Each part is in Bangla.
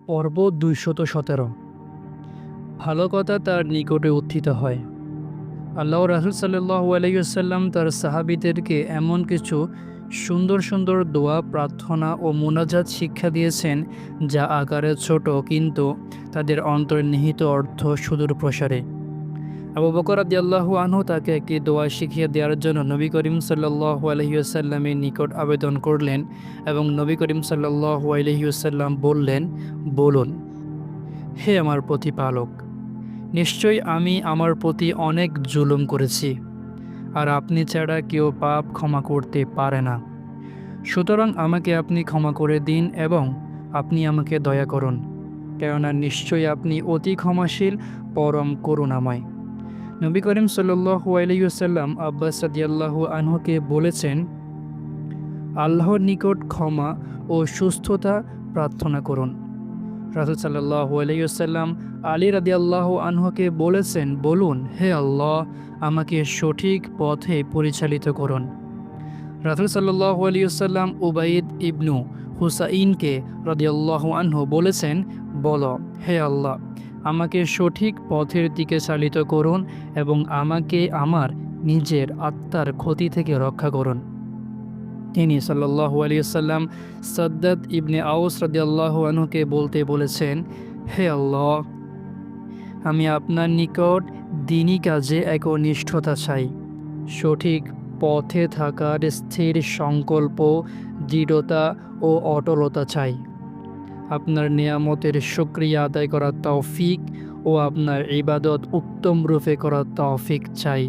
পর্ব ২১৭। ভালো কথা তার নিকটে উত্থিত হয়। আল্লাহ রাসূল সাল্লাল্লাহু আলাইহি ওয়াসাল্লাম তার সাহাবীদেরকে এমন কিছু সুন্দর সুন্দর দোয়া, প্রার্থনা ও মুনাজাত শিক্ষা দিয়েছেন, যা আকারে ছোট কিন্তু তাদের অন্তর্নিহিত অর্থ সুদূর প্রসারী। আবু বকর রাদিয়াল্লাহু আনহু তাকে একটি দোয়া শিখিয়ে দেওয়ার জন্য নবী করিম সাল্লাল্লাহু আলাইহি ওয়াসাল্লামের নিকট আবেদন করলেন এবং নবী করিম সাল্লাল্লাহু আলাইহি ওয়াসাল্লাম বললেন, বলুন, হে আমার প্রতিপালক, নিশ্চয়ই আমি আমার প্রতি অনেক জুলুম করেছি, আর আপনি ছাড়া কেউ পাপ ক্ষমা করতে পারে না। সুতরাং আমাকে আপনি ক্ষমা করে দিন এবং আপনি আমাকে দয়া করুন, কেননা নিশ্চয়ই আপনি অতি ক্ষমাশীল, পরম করুণাময়। নবী করিম সাল্লাল্লাহু আলাইহি ওয়াসাল্লাম আব্বাস রাদিয়াল্লাহু আনহুকে বলেছেন, আল্লাহর নিকট ক্ষমা ও সুস্থতা প্রার্থনা করুন। রাসূল সাল্লাল্লাহু আলাইহি ওয়াসাল্লাম আলী রাদিয়াল্লাহু আনহুকে বলেছেন, বলুন, হে আল্লাহ, আমাকে সঠিক পথে পরিচালিত করুন। রাসূল সাল্লাল্লাহু আলাইহি ওয়াসাল্লাম উবাইদ ইবনু হুসাইনকে রাদিয়াল্লাহু আনহু বলেছেন, বলো, হে আল্লাহ, আমাকে সঠিক পথের দিকে চালিত করুন এবং আমাকে আমার নিজের আত্মার ক্ষতি থেকে রক্ষা করুন। তিনি সাল্লাল্লাহু আলাইহি ওয়াসাল্লাম সাদ্দাদ ইবনে আউস রাদিয়াল্লাহু আনহুকে বলতে বলেছেন, হে আল্লাহ, আমি আপনার নিকট দ্বীনী কাজে একনিষ্ঠতা চাই, সঠিক পথে থাকার স্থির সংকল্প, দৃঢ়তা ও অটলতা চাই। আপনার নেয়ামতের শুকরিয়া আদায় করার তৌফিক ও আপনার ইবাদত উত্তম রূপে করার তৌফিক চাই।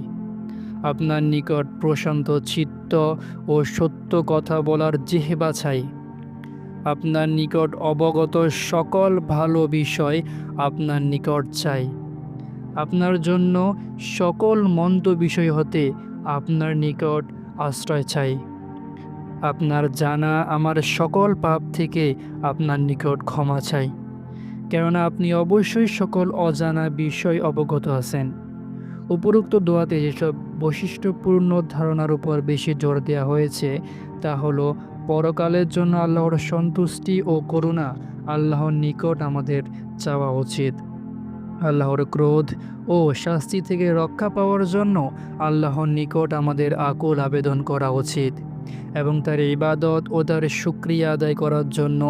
আপনার নিকট প্রশান্ত চিত্ত ও সত্য কথা বলার জিহ্বা চাই। আপনার নিকট অবগত সকল ভালো বিষয় আপনার নিকট চাই। আপনার জন্য সকল মন্দ বিষয় হতে আপনার নিকট আশ্রয় চাই। আপনার জানা আমার সকল পাপ থেকে আপনার নিকট ক্ষমা চাই, কেননা আপনি অবশ্যই সকল অজানা বিষয় অবগত আছেন। উপরোক্ত দোয়াতে যেসব বৈশিষ্ট্যপূর্ণ ধারণার উপর বেশি জোর দেওয়া হয়েছে তা হলো পরকালের জন্য আল্লাহর সন্তুষ্টি ও করুণা আল্লাহর নিকট আমাদের চাওয়া উচিত। আল্লাহর ক্রোধ ও শাস্তি থেকে রক্ষা পাওয়ার জন্য আল্লাহর নিকট আমাদের আকুল আবেদন করা উচিত এবং তার ইবাদত ও তার শুকরিয়া আদায় করার জন্য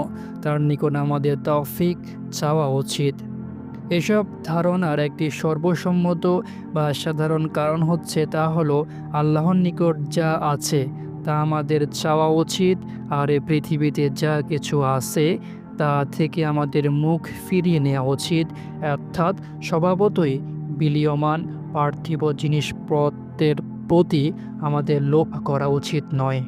তার নিকট আমাদের তৌফিক চাওয়া উচিত। এসব ধারণার একটি সর্বসম্মত বা সাধারণ কারণ হচ্ছে তা হলো আল্লাহর নিকট যা আছে তা আমাদের চাওয়া উচিত, আর এ পৃথিবীতে যা কিছু আছে তা থেকে আমাদের মুখ ফিরিয়ে নেওয়া উচিত, অর্থাৎ স্বভাবতই বিলীয়মান পার্থিব জিনিসপত্রের প্রতি আমাদের লোভ করা উচিত নয়।